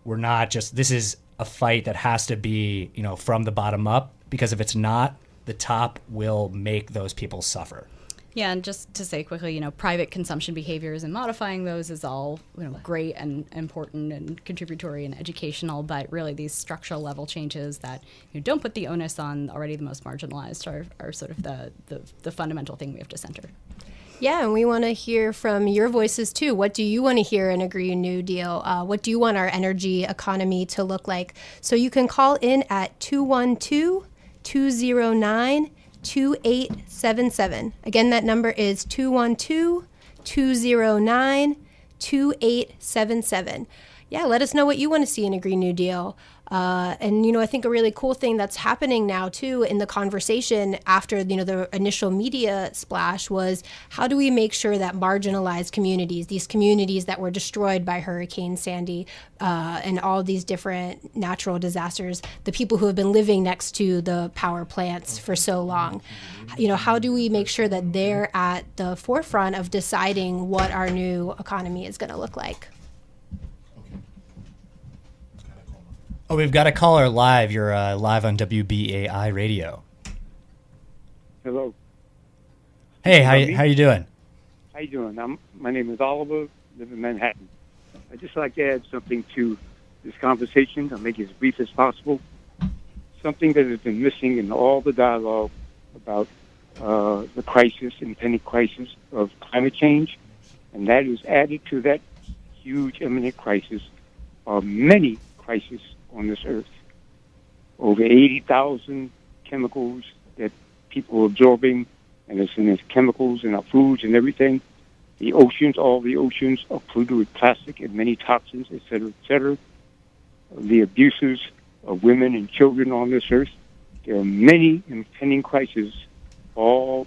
we're not just, this is a fight that has to be, from the bottom up, because if it's not, the top will make those people suffer. Yeah, and just to say quickly, private consumption behaviors and modifying those is all great and important and contributory and educational, but really these structural level changes that don't put the onus on already the most marginalized are sort of the fundamental thing we have to center. Yeah, and we want to hear from your voices too. What do you want to hear in a Green New Deal? What do you want our energy economy to look like? So you can call in at 212-209-2877. Again, that number is 212-209-2877. Yeah, let us know what you want to see in a Green New Deal. And I think a really cool thing that's happening now too in the conversation after the initial media splash was, how do we make sure that marginalized communities, these communities that were destroyed by Hurricane Sandy and all these different natural disasters, the people who have been living next to the power plants for so long, how do we make sure that they're at the forefront of deciding what our new economy is going to look like? Oh, we've got a caller live. You're live on WBAI radio. Hello. Hey, how you doing? How you doing? My name is Oliver, live in Manhattan. I'd just like to add something to this conversation. I'll make it as brief as possible. Something that has been missing in all the dialogue about the crisis, impending crisis of climate change, and that is added to that huge imminent crisis are many crises on this earth. Over 80,000 chemicals that people are absorbing, and it's in the chemicals in our foods and everything. The oceans, all the oceans are polluted with plastic and many toxins, et cetera, et cetera. The abuses of women and children on this earth. There are many impending crises all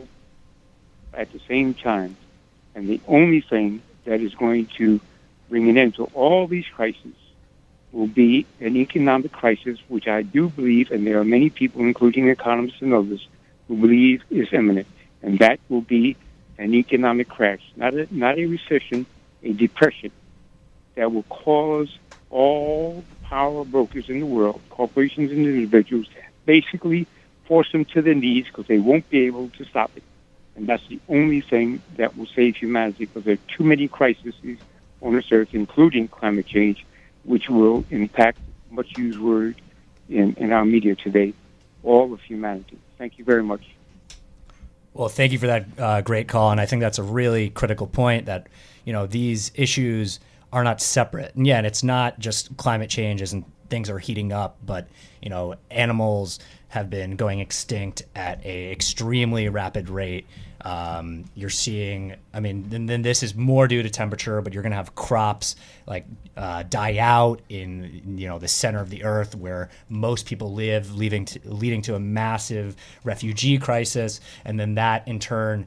at the same time. And the only thing that is going to bring an end to all these crises will be an economic crisis, which I do believe, and there are many people, including economists and others, who believe is imminent. And that will be an economic crash, not a recession, a depression that will cause all the power brokers in the world, corporations and individuals, basically force them to their knees because they won't be able to stop it. And that's the only thing that will save humanity, because there are too many crises on this earth, including climate change, which will impact, much used word in our media today, all of humanity. Thank you very much. Well, thank you for that great call, and I think that's a really critical point that, these issues are not separate. And yeah, it's not just climate change and things are heating up, but, animals have been going extinct at a extremely rapid rate. You're seeing, then this is more due to temperature, but you're going to have crops die out in, the center of the earth where most people live, leading to a massive refugee crisis. And then that in turn,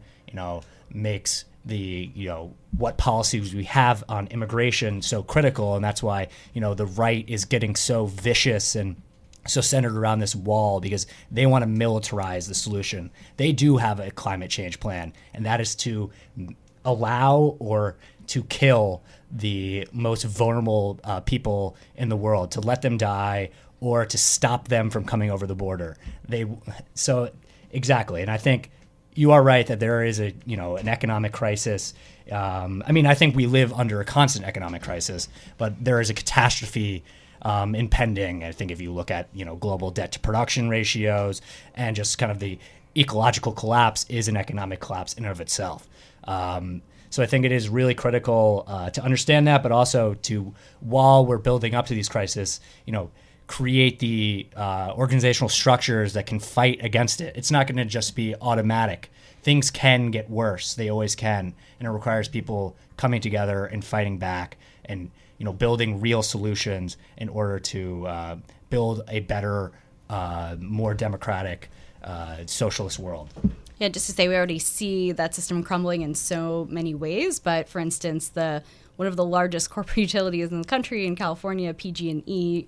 makes the what policies we have on immigration so critical, and that's why the right is getting so vicious and so centered around this wall, because they want to militarize the solution. They do have a climate change plan, and that is to allow or to kill the most vulnerable people in the world, to let them die or to stop them from coming over the border. Exactly, and I think you are right that there is an economic crisis. I think we live under a constant economic crisis, but there is a catastrophe impending. I think if you look at global debt to production ratios and just kind of the ecological collapse is an economic collapse in and of itself. So I think it is really critical to understand that, but also to, while we're building up to these crises, create the organizational structures that can fight against it. It's not going to just be automatic. Things can get worse. They always can. And it requires people coming together and fighting back and, building real solutions in order to build a better, more democratic, socialist world. Yeah, just to say, we already see that system crumbling in so many ways. But for instance, one of the largest corporate utilities in the country in California, PG&E,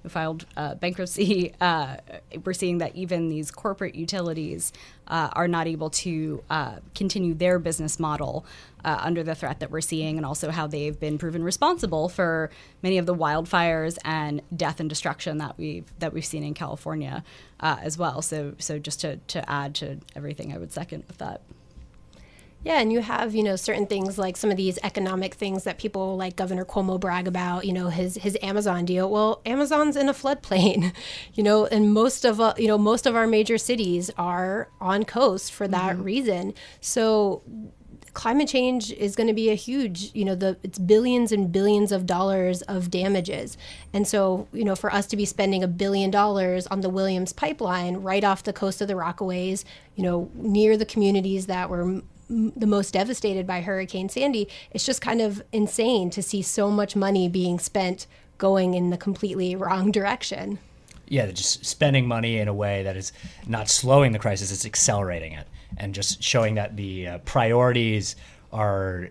filed bankruptcy. We're seeing that even these corporate utilities are not able to continue their business model under the threat that we're seeing, and also how they've been proven responsible for many of the wildfires and death and destruction that we've seen in California as well. So just to add to everything, I would second with that. Yeah, and you have, certain things like some of these economic things that people like Governor Cuomo brag about, his Amazon deal. Well, Amazon's in a floodplain, and most of our major cities are on coast for that reason. So climate change is going to be a huge, it's billions and billions of dollars of damages. And so, for us to be spending $1 billion on the Williams pipeline right off the coast of the Rockaways, near the communities that were the most devastated by Hurricane Sandy, it's just kind of insane to see so much money being spent going in the completely wrong direction. Yeah, they're just spending money in a way that is not slowing the crisis, it's accelerating it, and just showing that the priorities are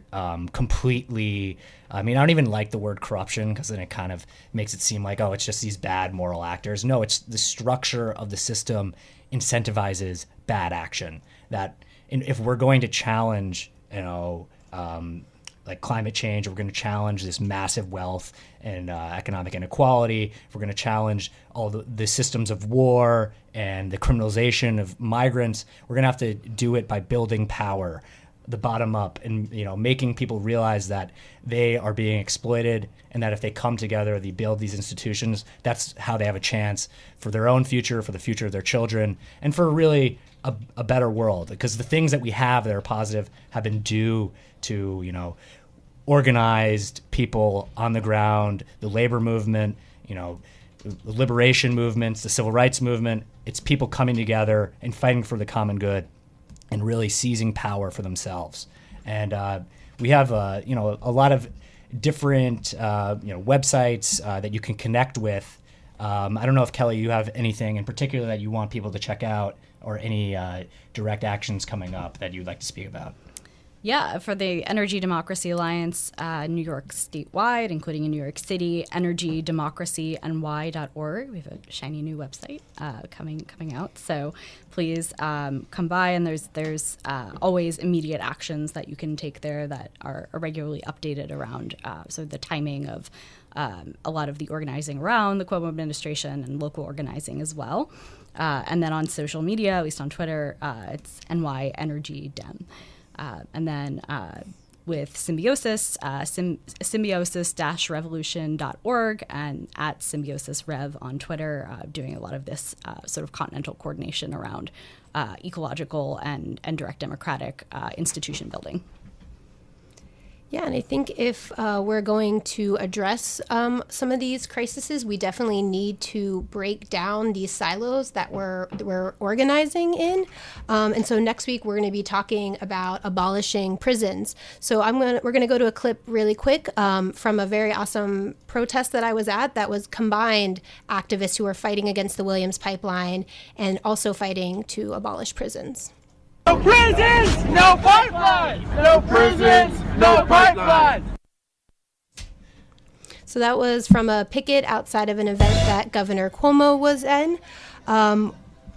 completely, I don't even like the word corruption, because then it kind of makes it seem like, it's just these bad moral actors. No, it's the structure of the system incentivizes bad action. That if we're going to challenge, like climate change, we're going to challenge this massive wealth and economic inequality, if we're going to challenge all the systems of war and the criminalization of migrants, we're going to have to do it by building power, the bottom up, and making people realize that they are being exploited, and that if they come together, they build these institutions, that's how they have a chance for their own future, for the future of their children, and for really a better world. Because the things that we have that are positive have been due to organized people on the ground, the labor movement, the liberation movements, the civil rights movement. It's people coming together and fighting for the common good and really seizing power for themselves. And we have a lot of different websites that you can connect with. I don't know if, Kelly, you have anything in particular that you want people to check out, or any direct actions coming up that you'd like to speak about. Yeah, for the Energy Democracy Alliance, New York statewide, including in New York City, energydemocracyny.org. We have a shiny new website coming out. So please come by, and there's always immediate actions that you can take there that are regularly updated around so the timing of a lot of the organizing around the Cuomo administration and local organizing as well. And then on social media, at least on Twitter, it's NY Energy Dem. And then with Symbiosis, symbiosis-revolution.org, and at SymbiosisRev on Twitter, doing a lot of this sort of continental coordination around ecological and direct democratic institution building. Yeah, and I think if we're going to address some of these crises, we definitely need to break down these silos that we're organizing in. And so next week we're going to be talking about abolishing prisons. So we're going to go to a clip really quick from a very awesome protest that I was at that was combined activists who are fighting against the Williams pipeline and also fighting to abolish prisons. No prisons, no pipeline! No prisons, no pipeline! So that was from a picket outside of an event that Governor Cuomo was in.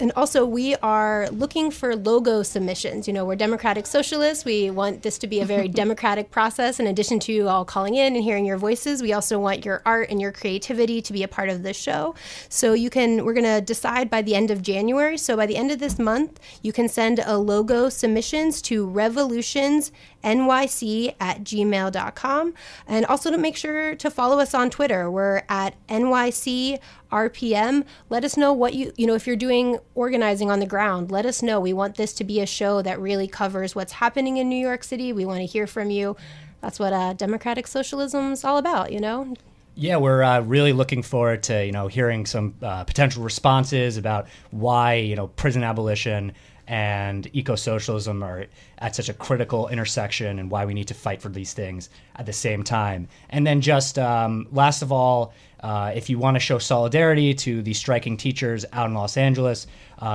And also, we are looking for logo submissions. You know, we're democratic socialists. We want this to be a very democratic process. In addition to you all calling in and hearing your voices, we also want your art and your creativity to be a part of the show. So we're going to decide by the end of January. So by the end of this month, you can send a logo submissions to revolutionsnyc@gmail.com. And also to make sure to follow us on Twitter. We're at NYC-RPM. Let us know what if you're doing organizing on the ground, let us know. We want this to be a show that really covers what's happening in New York City. We want to hear from you. That's what democratic socialism is all about, you know? Yeah, we're really looking forward to, hearing some potential responses about why, prison abolition and eco-socialism are at such a critical intersection and why we need to fight for these things at the same time. And then just last of all, if you want to show solidarity to the striking teachers out in Los Angeles,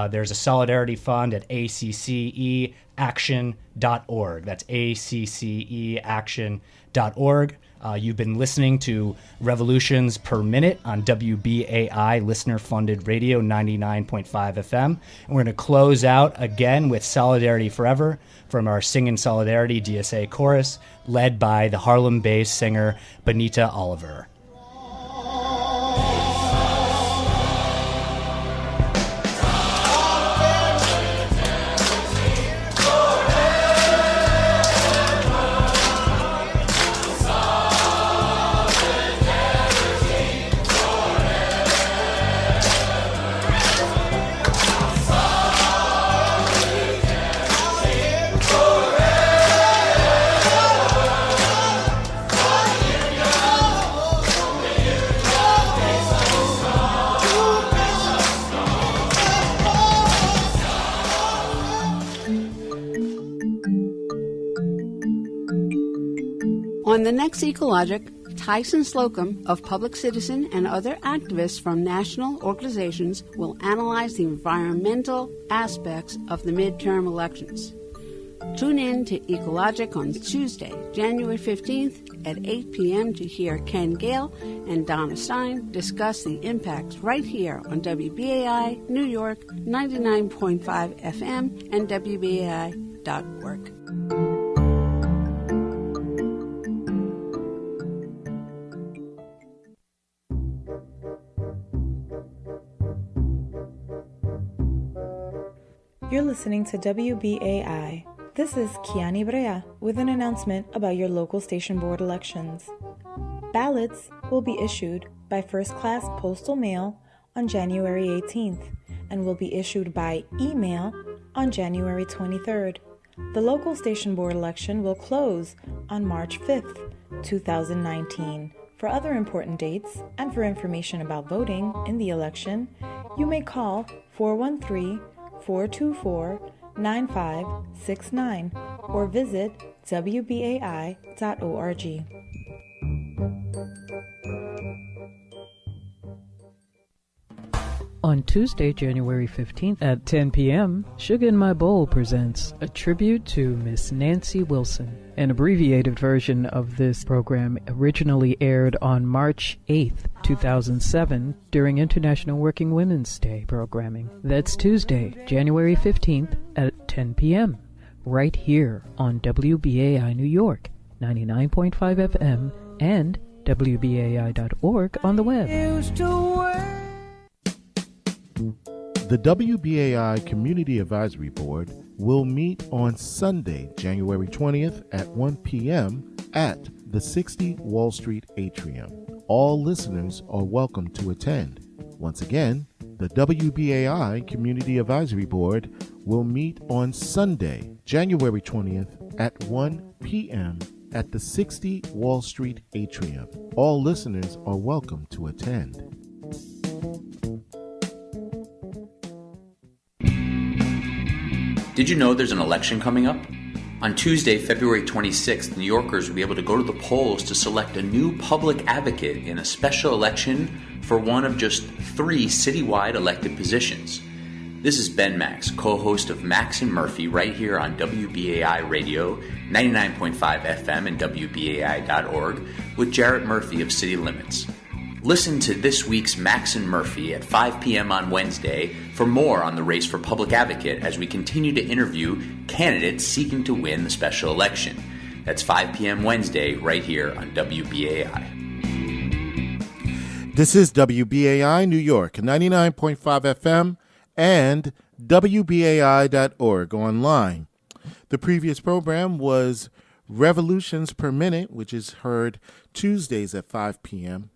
there's a solidarity fund at acceaction.org. That's acceaction.org. You've been listening to Revolutions Per Minute on WBAI listener-funded radio 99.5 FM. And we're going to close out again with Solidarity Forever from our Sing in Solidarity DSA chorus, led by the Harlem-based singer Benita Oliver. On the next Ecologic, Tyson Slocum of Public Citizen and other activists from national organizations will analyze the environmental aspects of the midterm elections. Tune in to Ecologic on Tuesday, January 15th at 8 p.m. to hear Ken Gale and Donna Stein discuss the impacts right here on WBAI New York 99.5 FM and WBAI.org. You're listening to WBAI. This is Kiani Brea with an announcement about your local station board elections. Ballots will be issued by first-class postal mail on January 18th and will be issued by email on January 23rd. The local station board election will close on March 5th, 2019. For other important dates and for information about voting in the election, you may call 413-424-9569 or visit wbai.org. On Tuesday, January 15th at 10 p.m., Sugar in My Bowl presents a tribute to Miss Nancy Wilson. An abbreviated version of this program originally aired on March 8th, 2007, during International Working Women's Day programming. That's Tuesday, January 15th at 10 p.m., right here on WBAI New York, 99.5 FM, and WBAI.org on the web. The WBAI Community Advisory Board will meet on Sunday, January 20th at 1 p.m. at the 60 Wall Street Atrium. All listeners are welcome to attend. Once again, the WBAI Community Advisory Board will meet on Sunday, January 20th at 1 p.m. at the 60 Wall Street Atrium. All listeners are welcome to attend. Did you know there's an election coming up? On Tuesday, February 26th, New Yorkers will be able to go to the polls to select a new public advocate in a special election for one of just 3 citywide elected positions. This is Ben Max, co-host of Max and Murphy right here on WBAI Radio, 99.5 FM and WBAI.org, with Jarrett Murphy of City Limits. Listen to this week's Max and Murphy at 5 p.m. on Wednesday for more on the race for public advocate as we continue to interview candidates seeking to win the special election. That's 5 p.m. Wednesday right here on WBAI. This is WBAI New York, 99.5 FM and WBAI.org online. The previous program was Revolutions Per Minute, which is heard Tuesdays at 5 p.m.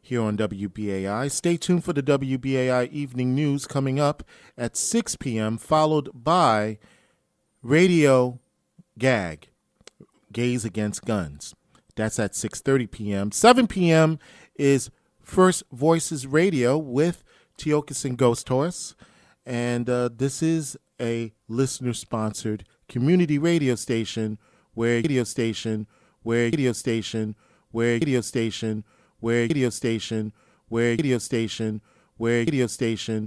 here on WBAI. Stay tuned for the WBAI Evening News coming up at 6 p.m., followed by Radio Gag, Gays Against Guns. That's at 6:30 p.m. 7 p.m. is First Voices Radio with Teokas and Ghost Horse. And this is a listener-sponsored community radio station where radio station where radio station where radio station where radio station where radio station where radio station